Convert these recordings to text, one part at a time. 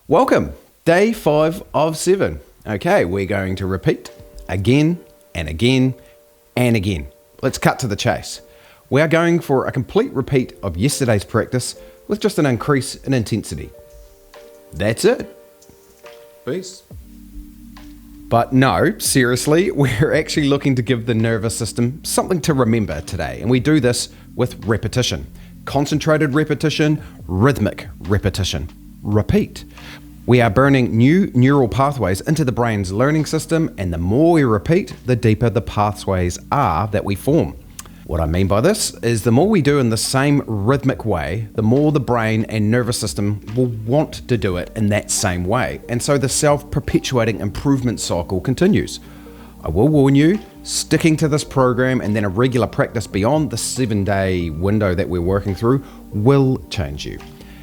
Welcome, day 5 of 7. Okay, we're going to repeat again and again and again. Let's cut to the chase. We are going for a complete repeat of yesterday's practice with just an increase in intensity. That's it. Peace. But no, seriously, we're actually looking to give the nervous system something to remember today, and we do this with repetition. Concentrated repetition, rhythmic repetition. Repeat. We are burning new neural pathways into the brain's learning system, and the more we repeat, the deeper the pathways are that we form. What I mean by this is the more we do in the same rhythmic way, the more the brain and nervous system will want to do it in that same way. And so the self-perpetuating improvement cycle continues. I will warn you, sticking to this program and then a regular practice beyond the 7-day window that we're working through will change you.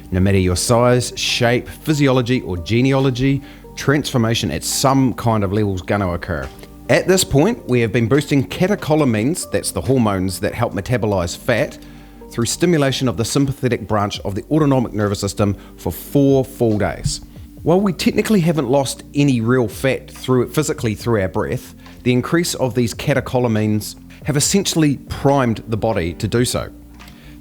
No matter your size, shape, physiology, or genealogy, transformation at some kind of level is going to occur. At this point, we have been boosting catecholamines, that's the hormones that help metabolize fat, through stimulation of the sympathetic branch of the autonomic nervous system for 4 full days. While we technically haven't lost any real fat physically through our breath, the increase of these catecholamines have essentially primed the body to do so.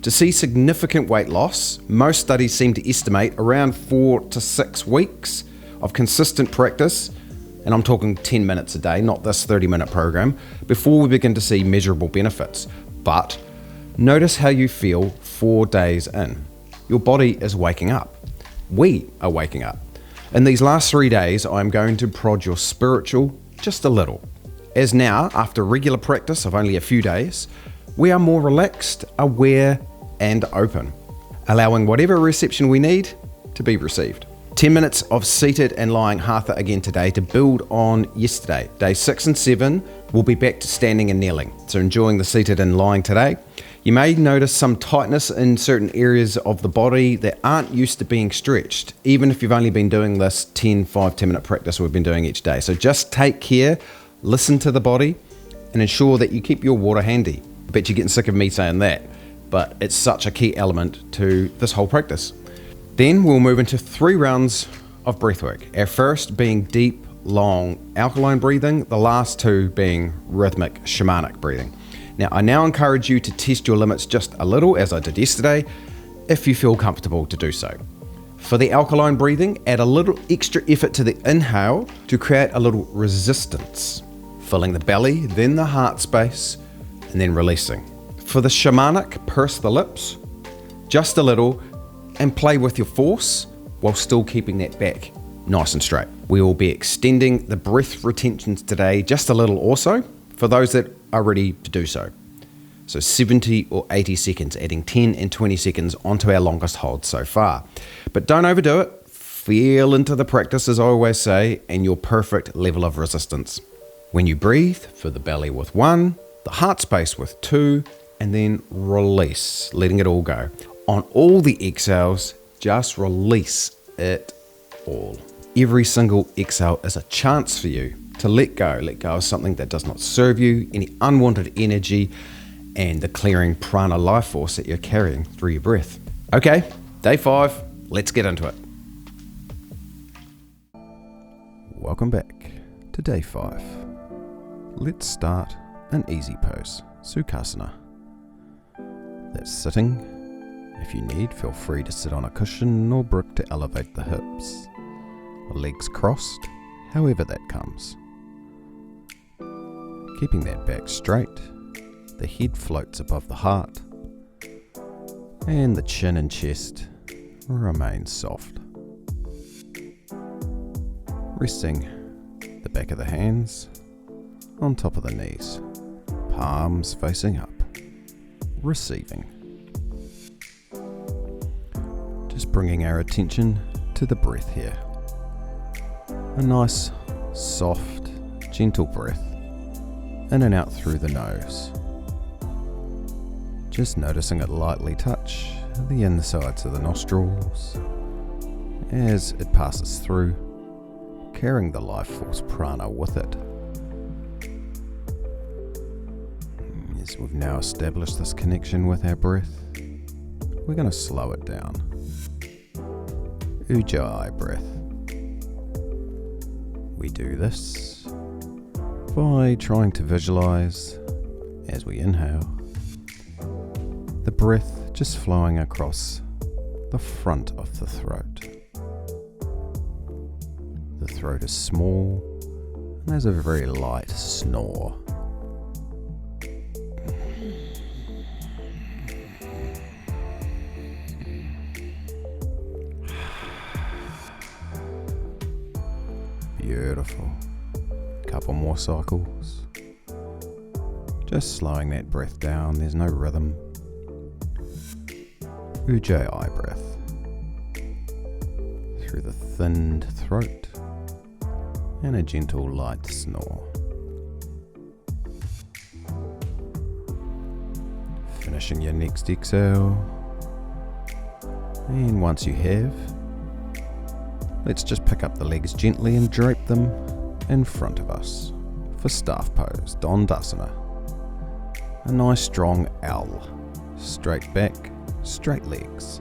To see significant weight loss, most studies seem to estimate around 4 to 6 weeks of consistent practice, and I'm talking 10 minutes a day, not this 30-minute program, before we begin to see measurable benefits. But notice how you feel 4 days in. Your body is waking up. We are waking up. In these last 3 days, I'm going to prod your spiritual just a little. As now, after regular practice of only a few days, we are more relaxed, aware, and open, allowing whatever reception we need to be received. 10 minutes of seated and lying Hatha again today to build on yesterday. Day 6 and 7, we'll be back to standing and kneeling. So enjoying the seated and lying today. You may notice some tightness in certain areas of the body that aren't used to being stretched, even if you've only been doing this 5-10-minute practice we've been doing each day. So just take care, listen to the body, and ensure that you keep your water handy. I bet you're getting sick of me saying that, but it's such a key element to this whole practice. Then we'll move into 3 rounds of breathwork. Our first being deep, long, alkaline breathing, the last 2 being rhythmic, shamanic breathing. Now, I now encourage you to test your limits just a little, as I did yesterday, if you feel comfortable to do so. For the alkaline breathing, add a little extra effort to the inhale to create a little resistance, filling the belly, then the heart space, and then releasing. For the shamanic, purse the lips, just a little, and play with your force while still keeping that back nice and straight. We will be extending the breath retentions today just a little also, for those that are ready to do so. So 70 or 80 seconds, adding 10 and 20 seconds onto our longest hold so far. But don't overdo it. Feel into the practice, as I always say, and your perfect level of resistance. When you breathe, fill the belly with 1, the heart space with 2, and then release, letting it all go. On all the exhales, just release it all. Every single exhale is a chance for you to let go of something that does not serve you, any unwanted energy, and the clearing prana life force that you're carrying through your breath. Okay, day 5, let's get into it. Welcome back to day 5. Let's start an easy pose, Sukhasana. That's sitting. If you need, feel free to sit on a cushion or brick to elevate the hips. Legs crossed, however that comes. Keeping that back straight, the head floats above the heart, and the chin and chest remain soft. Resting the back of the hands on top of the knees, palms facing up, receiving. Just bringing our attention to the breath here. A nice, soft, gentle breath in and out through the nose. Just noticing it lightly touch the insides of the nostrils as it passes through, carrying the life force prana with it. As we've now established this connection with our breath, we're going to slow it down. Ujjayi breath. We do this by trying to visualize, as we inhale, the breath just flowing across the front of the throat. The throat is small and there's a very light snore. Beautiful. Couple more cycles. Just slowing that breath down, there's no rhythm. Ujjayi breath. Through the thinned throat and a gentle light snore. Finishing your next exhale. And once you have, let's just pick up the legs gently and drape them in front of us for staff pose, Dandasana. A nice strong L. Straight back, straight legs.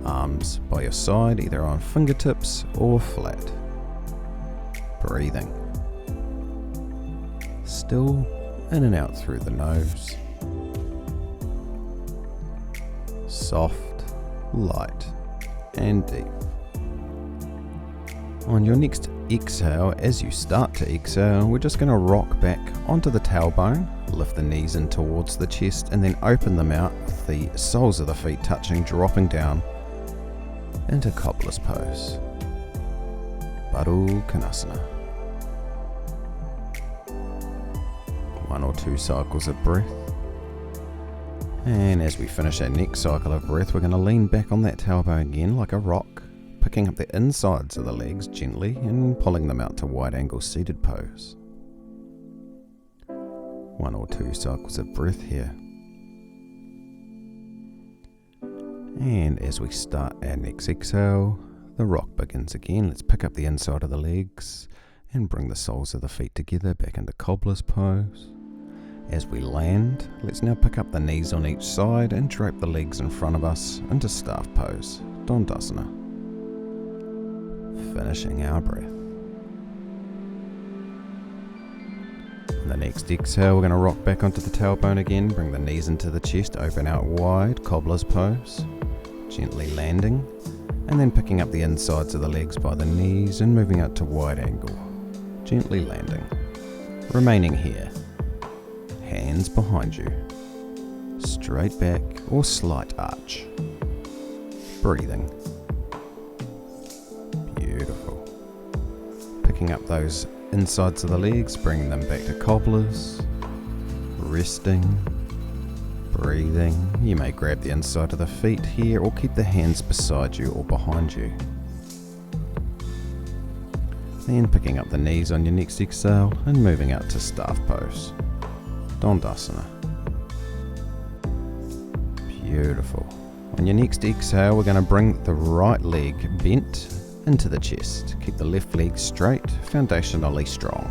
Arms by your side, either on fingertips or flat. Breathing. Still in and out through the nose. Soft, light, and deep. On your next exhale, as you start to exhale, we're just going to rock back onto the tailbone, lift the knees in towards the chest, and then open them out with the soles of the feet touching, dropping down into cobbler's pose. Baddha Konasana. 1 or 2 cycles of breath. And as we finish our next cycle of breath, we're going to lean back on that tailbone again like a rock, picking up the insides of the legs gently and pulling them out to wide angle seated pose. 1 or 2 cycles of breath here. And as we start our next exhale, the rock begins again. Let's pick up the inside of the legs and bring the soles of the feet together back into cobbler's pose. As we land, let's now pick up the knees on each side and drape the legs in front of us into staff pose, Dandasana. Finishing our breath. On the next exhale, we're going to rock back onto the tailbone again, bring the knees into the chest, open out wide, cobbler's pose, gently landing, and then picking up the insides of the legs by the knees and moving out to wide angle, gently landing. Remaining here. Hands behind you, straight back or slight arch. Breathing. Beautiful. Picking up those insides of the legs, bringing them back to cobblers. Resting. Breathing. You may grab the inside of the feet here or keep the hands beside you or behind you. Then picking up the knees on your next exhale and moving out to staff pose. Dandasana. Beautiful. On your next exhale, we're going to bring the right leg bent into the chest. Keep the left leg straight, foundationally strong.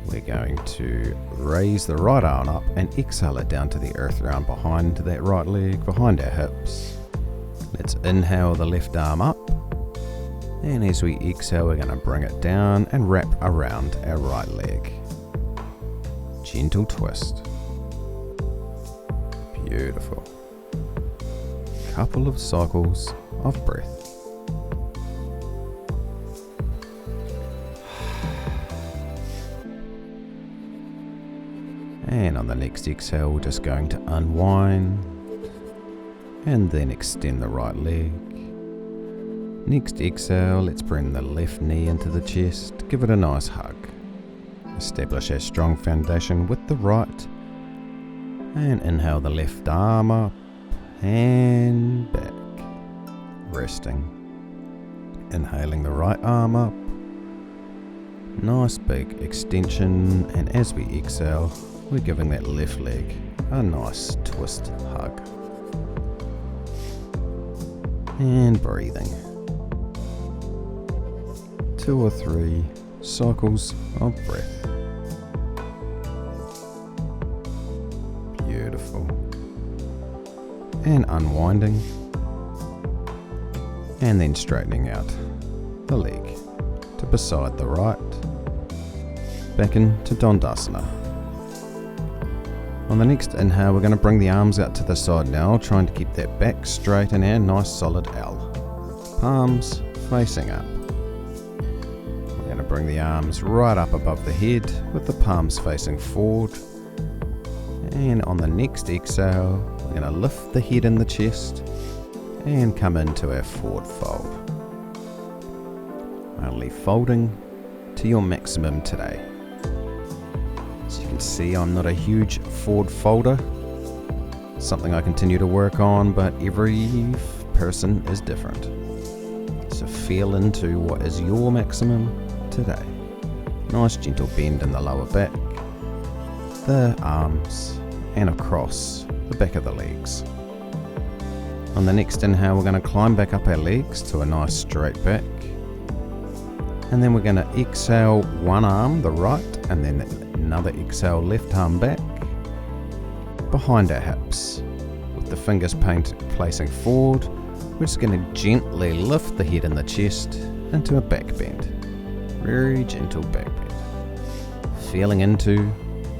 We're going to raise the right arm up and exhale it down to the earth round behind that right leg, behind our hips. Let's inhale the left arm up. And as we exhale, we're going to bring it down and wrap around our right leg. Gentle twist. Beautiful. Couple of cycles of breath. And on the next exhale, we're just going to unwind and then extend the right leg. Next exhale, let's bring the left knee into the chest, give it a nice hug. Establish a strong foundation with the right, and inhale the left arm up and back, resting. Inhaling the right arm up, nice big extension, and as we exhale, we're giving that left leg a nice twist hug. And breathing. 2 or 3 cycles of breath. Beautiful. And unwinding. And then straightening out the leg to beside the right, back into Dandasana. On the next inhale, we're going to bring the arms out to the side now, trying to keep that back straight in our nice solid L. Palms facing up. We're going to bring the arms right up above the head with the palms facing forward. And on the next exhale, we're going to lift the head and the chest and come into our forward fold. Only folding to your maximum today. As you can see, I'm not a huge forward folder. Something I continue to work on, but every person is different. So feel into what is your maximum today. Nice gentle bend in the lower back, the arms, and across the back of the legs. On the next inhale, we're going to climb back up our legs to a nice straight back. And then we're going to exhale one arm, the right, and then another exhale, left arm back, behind our hips. With the fingers placing forward, we're just going to gently lift the head and the chest into a back bend. Very gentle back bend. Feeling into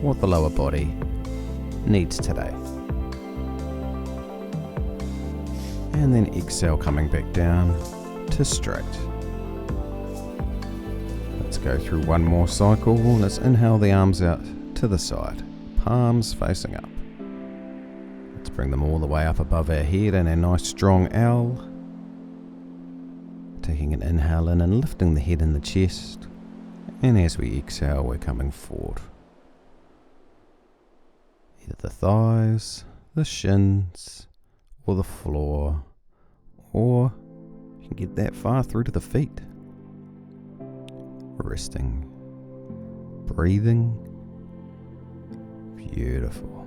what the lower body needs today. And then exhale, coming back down to straight. Let's go through one more cycle. Let's inhale the arms out to the side, palms facing up. Let's bring them all the way up above our head in a nice strong L. Taking an inhale in and lifting the head and the chest. And as we exhale, we're coming forward. Either the thighs, the shins, or the floor, or you can get that far through to the feet. Resting, breathing. Beautiful.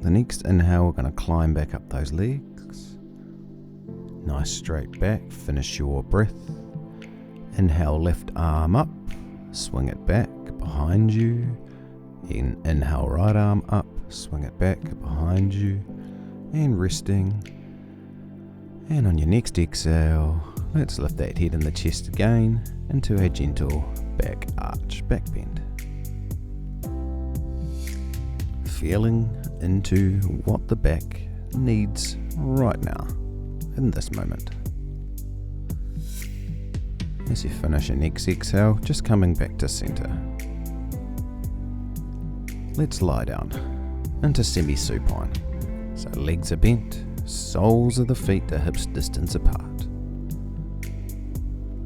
The next inhale, we're going to climb back up those legs. Nice straight back, finish your breath. Inhale, left arm up, swing it back behind you. Inhale, right arm up, swing it back behind you. And resting. And on your next exhale, let's lift that head and the chest again into a gentle back arch, back bend. Feeling into what the back needs right now, in this moment. As you finish your next exhale, just coming back to center. Let's lie down into semi-supine. So legs are bent, soles of the feet are hips distance apart.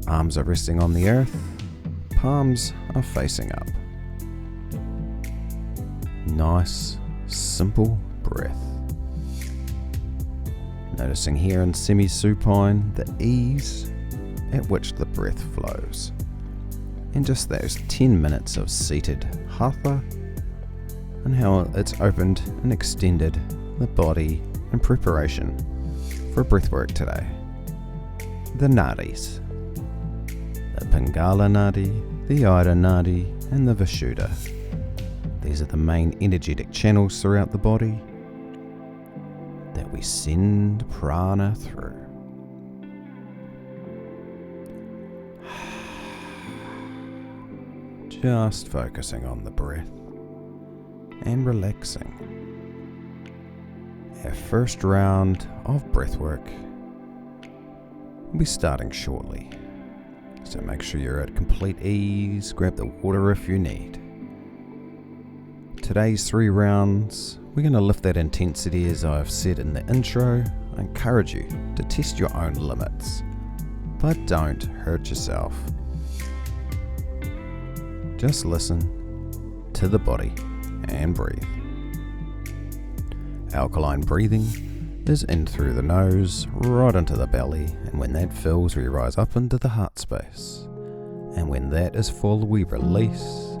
Arms are resting on the earth, palms are facing up. Nice, simple breath. Noticing here in semi-supine the ease at which the breath flows. And just those 10 minutes of seated Hatha and how it's opened and extended the body in preparation for breathwork today. The nadis. The Pingala Nadi, the Ida Nadi, and the Vishuddha. These are the main energetic channels throughout the body that we send prana through. Just focusing on the breath and relaxing. Our first round of breathwork will be starting shortly. So make sure you're at complete ease, grab the water if you need. Today's 3 rounds, we're going to lift that intensity as I've said in the intro. I encourage you to test your own limits, but don't hurt yourself. Just listen to the body and breathe. Alkaline breathing is in through the nose, right into the belly, and when that fills, we rise up into the heart space. And when that is full, we release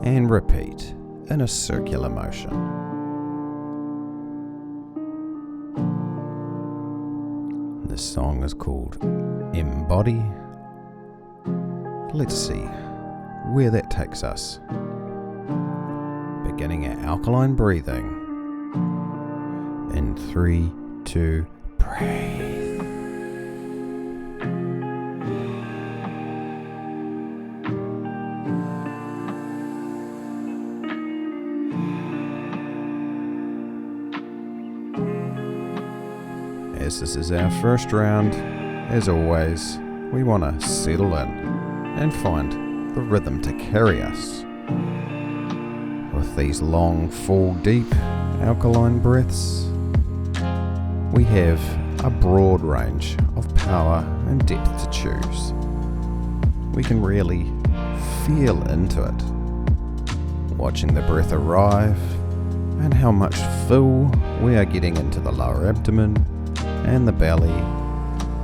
and repeat in a circular motion. This song is called Embody. Let's see where that takes us. Beginning our alkaline breathing. In 3, 2, breathe. as this is our first round, as always, we want to settle in and find the rhythm to carry us. With these long, full, deep, alkaline breaths, we have a broad range of power and depth to choose. We can really feel into it, watching the breath arrive and how much fill we are getting into the lower abdomen and the belly,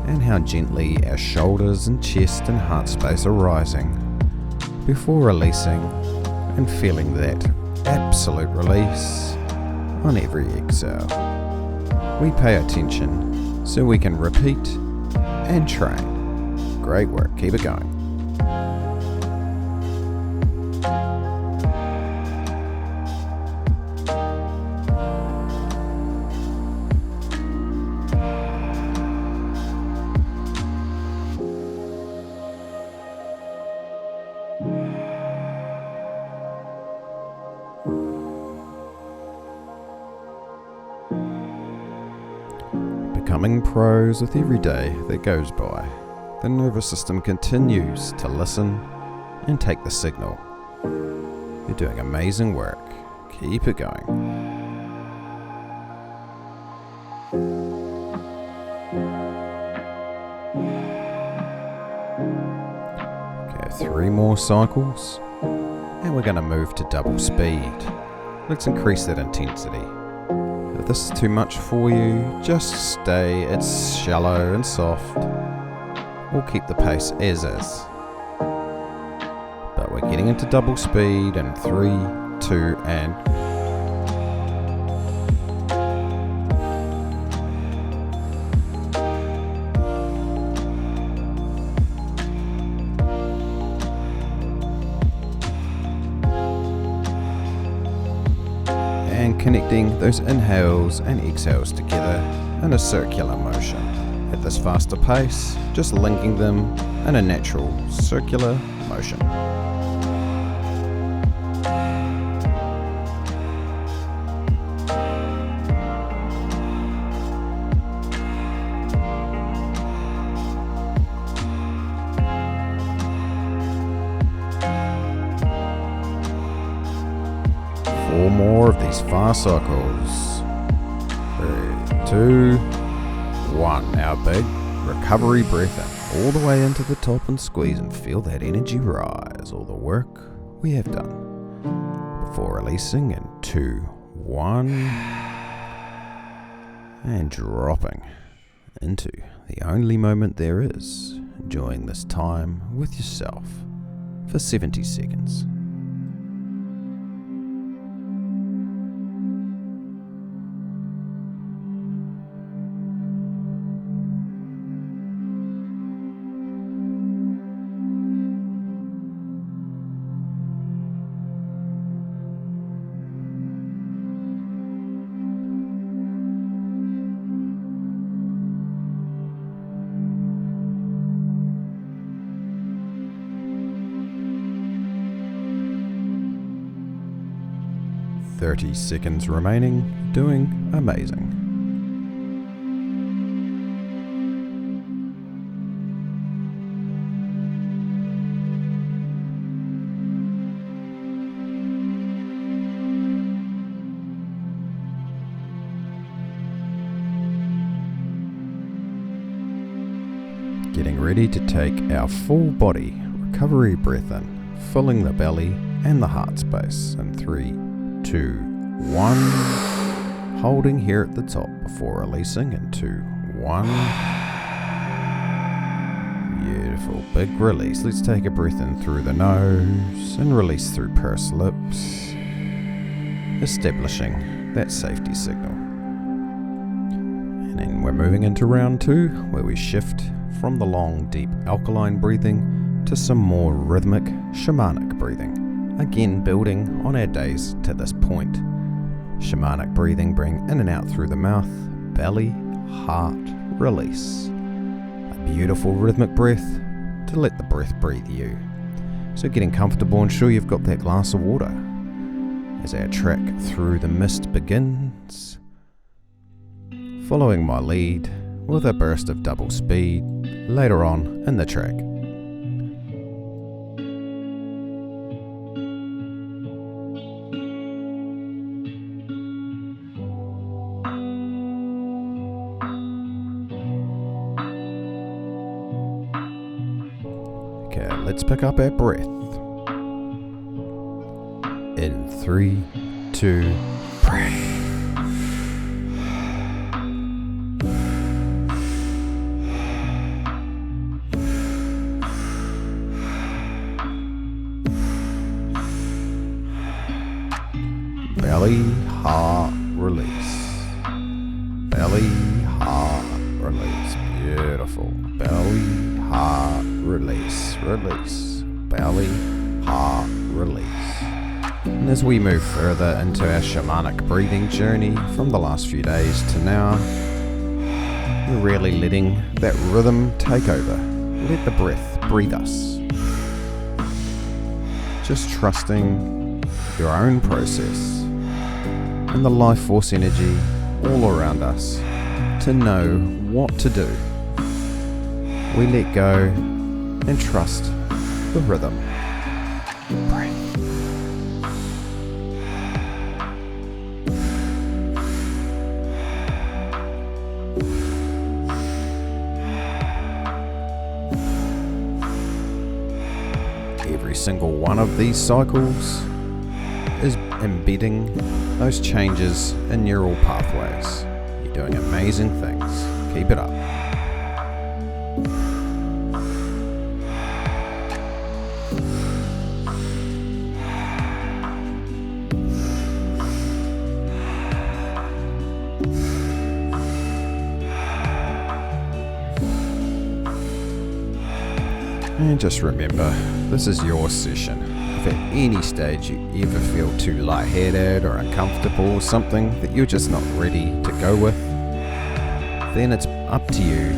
and how gently our shoulders and chest and heart space are rising before releasing and feeling that absolute release on every exhale. We pay attention so we can repeat and train. Great work, keep it going. Becoming pros with every day that goes by, the nervous system continues to listen and take the signal. You're doing amazing work. Keep it going. Okay, 3 more cycles, and we're going to move to double speed. Let's increase that intensity. If this is too much for you, just stay, it's shallow and soft. We'll keep the pace as is. But we're getting into double speed in 3, 2, and... and connecting those inhales and exhales together in a circular motion. At this faster pace, just linking them in a natural circular motion. Four more of these fast cycles. 3, 2, 1. Now big recovery breath in, all the way into the top and squeeze and feel that energy rise. All the work we have done. Before releasing in 2, 1. And dropping into the only moment there is. Enjoying this time with yourself for 70 seconds. "30 seconds remaining, doing amazing." Getting ready to take our full body recovery breath in, filling the belly and the heart space in 3, 2, 1. Holding here at the top before releasing in 2, 1. Beautiful, big release. Let's take a breath in through the nose and release through pursed lips, establishing that safety signal. And then we're moving into round 2, where we shift from the long, deep alkaline breathing to some more rhythmic, shamanic breathing. Again, building on our days to this point. Shamanic breathing, bring in and out through the mouth, belly, heart, release. A beautiful rhythmic breath to let the breath breathe you. So getting comfortable, ensure you've got that glass of water. As our trek through the mist begins, following my lead, with a burst of double speed later on in the track. Okay, let's pick up our breath. In 3, 2, breath. Belly, heart, release. Belly, heart, release. Beautiful. Belly, heart, release. Release. Belly, heart, release. And as we move further into our shamanic breathing journey from the last few days to now, we're really letting that rhythm take over. Let the breath breathe us. Just trusting your own process and the life force energy all around us to know what to do. We let go and trust the rhythm. Breathe. Every single one of these cycles is embedding those changes in neural pathways. You're doing amazing things. Keep it up. And just remember, this is your session. If at any stage you ever feel too lightheaded or uncomfortable or something that you're just not ready to go with, then it's up to you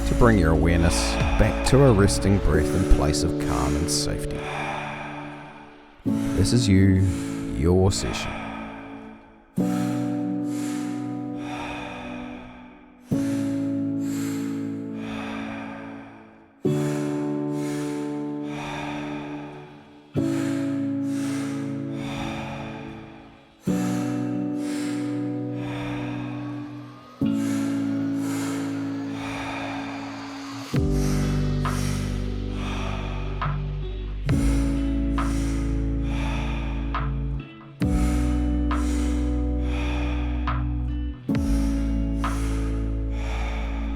to bring your awareness back to a resting breath in place of calm and safety. This is you, your session.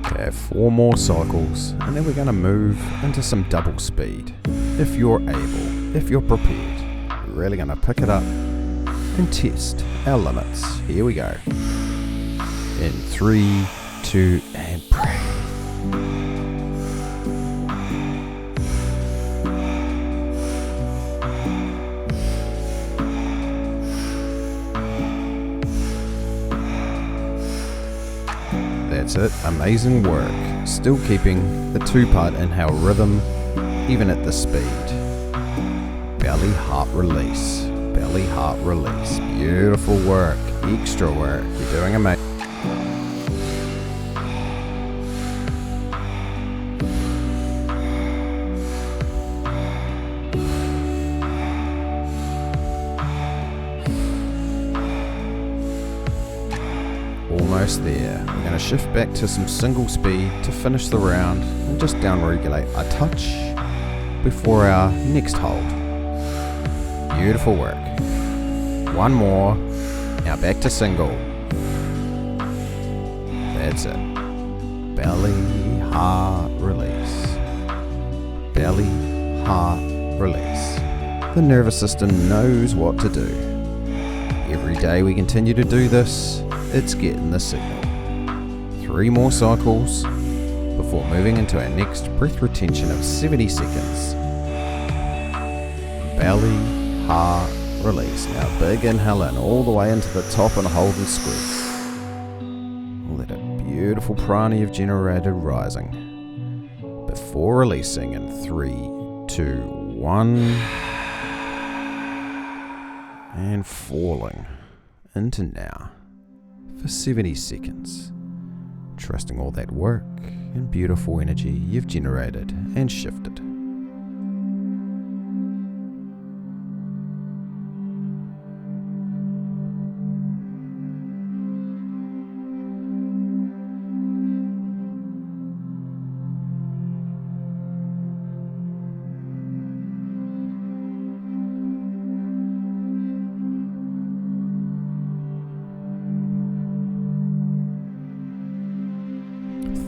Okay, 4 more cycles, and then we're going to move into some double speed. If you're able, if you're prepared, we're really going to pick it up and test our limits. Here we go. In 3, 2, and breathe. That's it, amazing work. Still keeping the 2-part inhale rhythm, even at the speed. Belly, heart, release. Belly, heart, release. Beautiful work, extra work. You're doing amazing. Almost there. We're going to shift back to some single speed to finish the round and just down regulate a touch before our next hold. Beautiful work. 1 more. Now back to single. That's it. Belly, heart, release. Belly, heart, release. The nervous system knows what to do. Every day we continue to do this, it's getting the signal. 3 more cycles before moving into our next breath retention of 70 seconds. Belly, heart, release. Now big inhale in all the way into the top and hold and squeeze. Let a beautiful prana you've generated rising. Before releasing in 3, 2, 1. And falling into now for 70 seconds. trusting all that work and beautiful energy you've generated and shifted.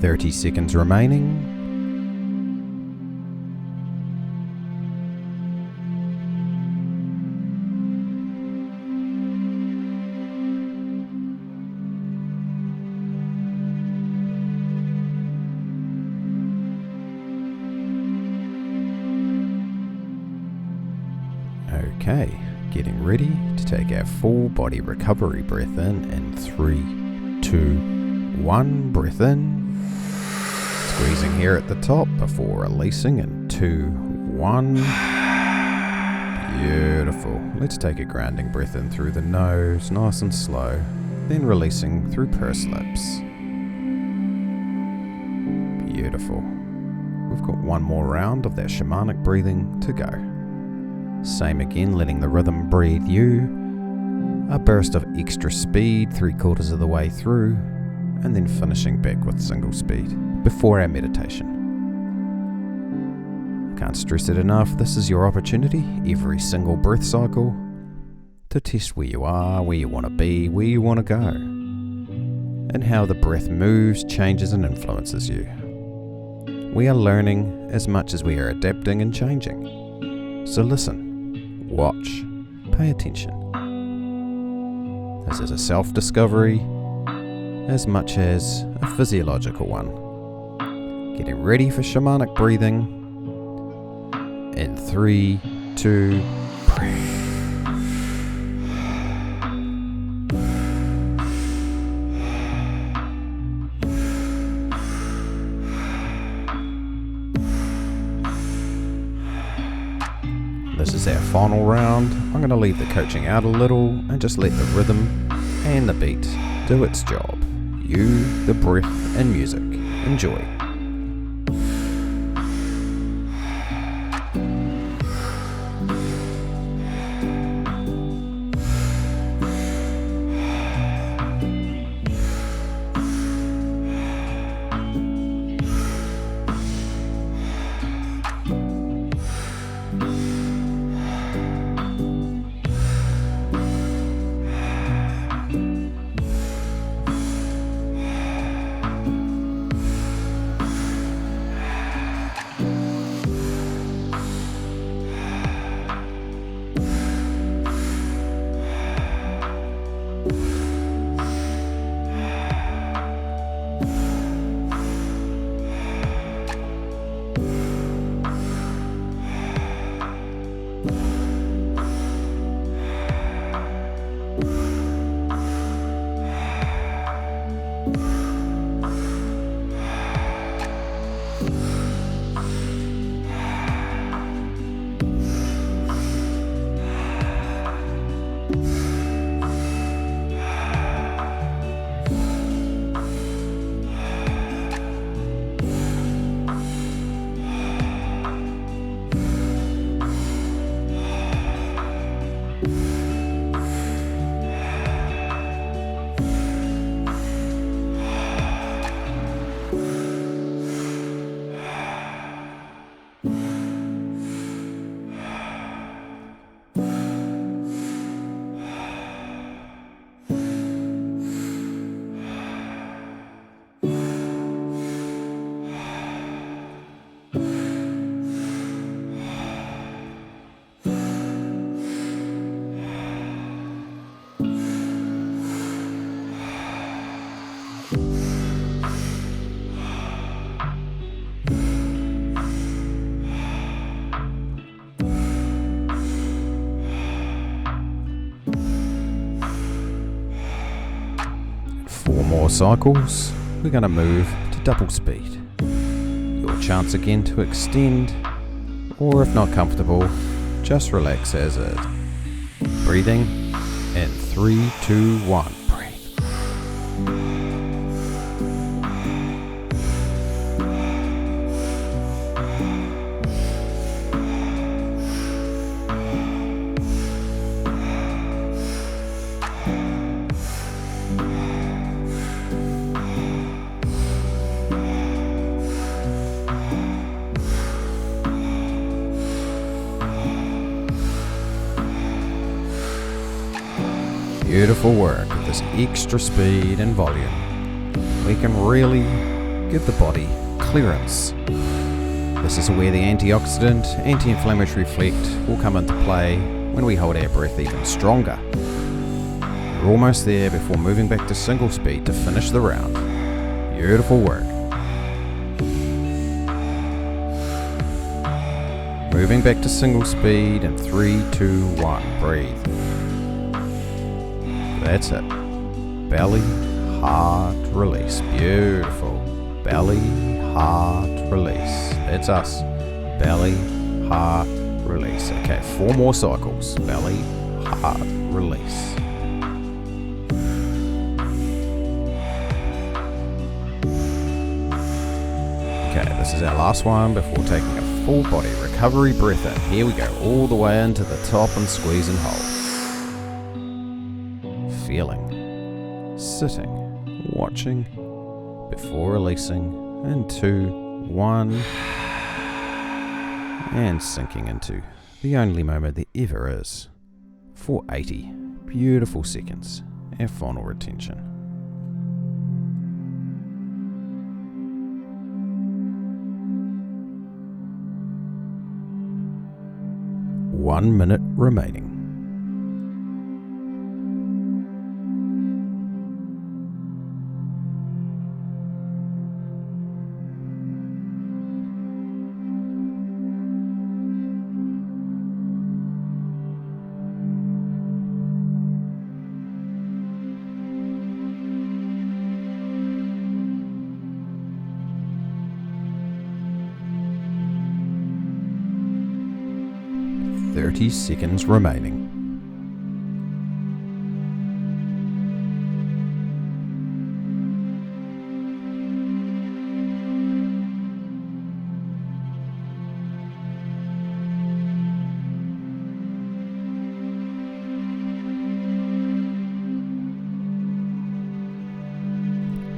"30 seconds remaining. Okay, getting ready to take our full body recovery breath in 3, 2, 1. Breath in. Squeezing here at the top before releasing in 2, 1. Beautiful. Let's take a grounding breath in through the nose, nice and slow, then releasing through pursed lips. Beautiful. We've got one more round of that shamanic breathing to go. Same again, letting the rhythm breathe you. A burst of extra speed 3/4 of the way through, and then finishing back with single speed before our meditation. Can't stress it enough, this is your opportunity every single breath cycle to test where you are, where you want to be, where you want to go, and how the breath moves, changes and influences you. We are learning as much as we are adapting and changing. So listen, watch, pay attention. This is a self-discovery as much as a physiological one. Getting ready for shamanic breathing in 3, 2, breathe. This is our final round. I'm going to leave the coaching out a little and just let the rhythm and the beat do its job. You, the breath and music. Enjoy. More cycles, we're going to move to double speed. Your chance again to extend, or if not comfortable, just relax as is. Breathing in 3, 2, 1, breathe. Beautiful work with this extra speed and volume. We can really give the body clearance. This is where the antioxidant, anti-inflammatory effect will come into play when we hold our breath even stronger. We're almost there before moving back to single speed to finish the round. Beautiful work. Moving back to single speed in 3, 2, 1. Breathe. That's it. Belly, heart, release. Beautiful. Belly, heart, release. That's us. Belly, heart, release. Okay, 4 more cycles. Belly, heart, release. Okay, this is our last one before taking a full body recovery breath in. Here we go, all the way into the top and squeeze and hold. Feeling, sitting, watching, before releasing, in 2, 1, and sinking into the only moment there ever is, for 80 beautiful seconds, our final retention. One minute remaining. Thirty seconds remaining.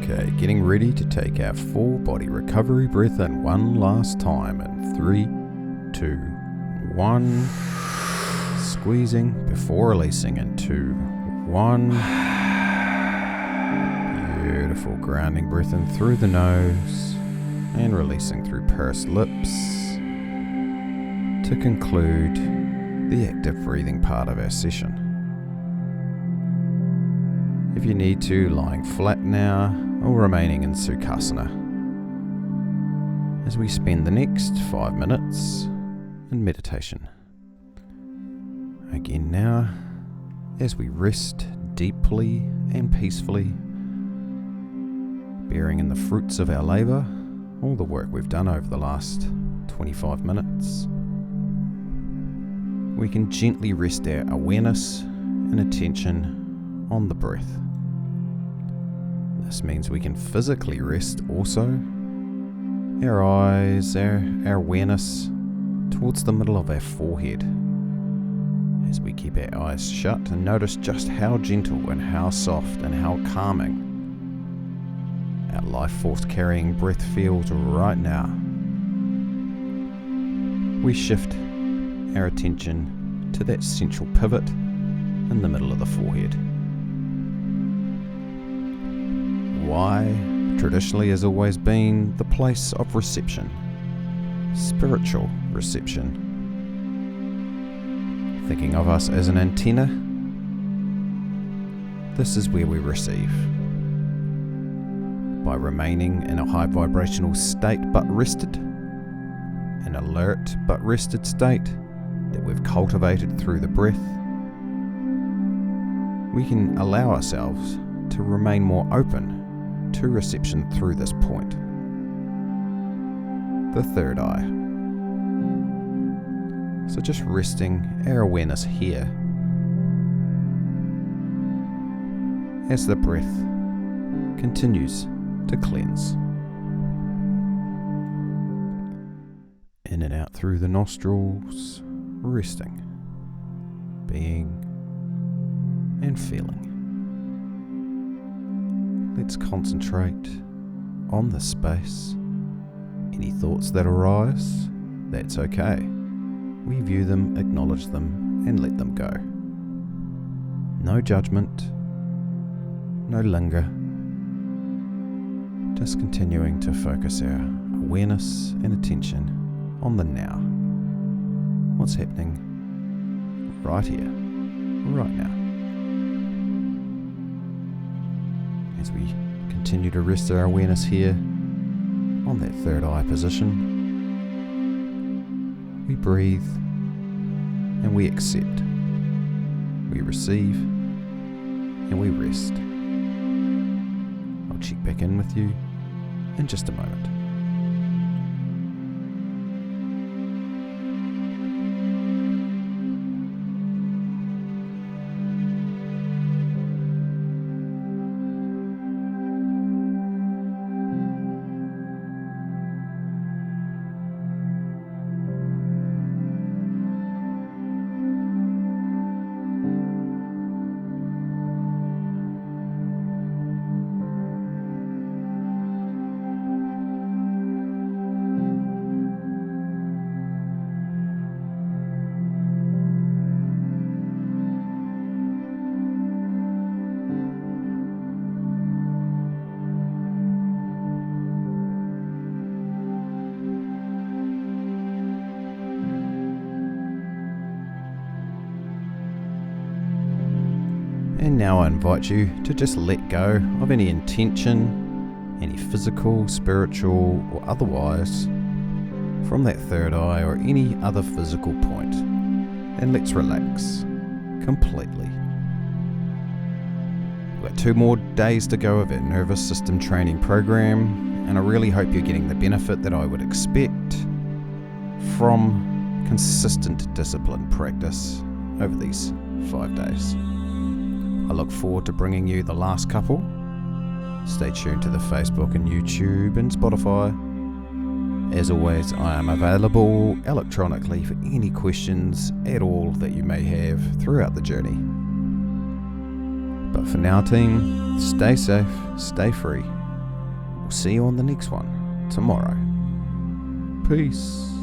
Okay, getting ready to take our full body recovery breath in one last time in 3, 2, 1. Squeezing before releasing in 2, 1. Beautiful grounding breath in through the nose and releasing through pursed lips to conclude the active breathing part of our session. If you need to, lying flat now or remaining in Sukhasana as we spend the next 5 minutes in meditation. Again now, as we rest deeply and peacefully, bearing in the fruits of our labour, all the work we've done over the last 25 minutes, we can gently rest our awareness and attention on the breath. This means we can physically rest also our eyes, our awareness towards the middle of our forehead as we keep our eyes shut and notice just how gentle and how soft and how calming our life force carrying breath feels right now. We shift our attention to that central pivot in the middle of the forehead. Why traditionally has always been the place of reception, spiritual reception. Thinking of us as an antenna, this is where we receive. By remaining in a high vibrational state but rested, an alert but rested state that we've cultivated through the breath, we can allow ourselves to remain more open to reception through this point. The third eye. So just resting our awareness here as the breath continues to cleanse. In and out through the nostrils, resting, being and feeling. Let's concentrate on the space. Any thoughts that arise, that's okay. We view them, acknowledge them, and let them go. No judgment, no linger. Just continuing to focus our awareness and attention on the now. What's happening right here, right now. As we continue to rest our awareness here on that third eye position, we breathe and we accept. We receive and we rest. I'll check back in with you in just a moment. And now I invite you to just let go of any intention, any physical, spiritual, or otherwise, from that third eye or any other physical point. And let's relax completely. We've got 2 more days to go of our nervous system training program, and I really hope you're getting the benefit that I would expect from consistent disciplined practice over these 5 days. I look forward to bringing you the last couple. Stay tuned to the Facebook and YouTube and Spotify. As always, I am available electronically for any questions at all that you may have throughout the journey. But for now, team, stay safe, stay free. We'll see you on the next one tomorrow. Peace.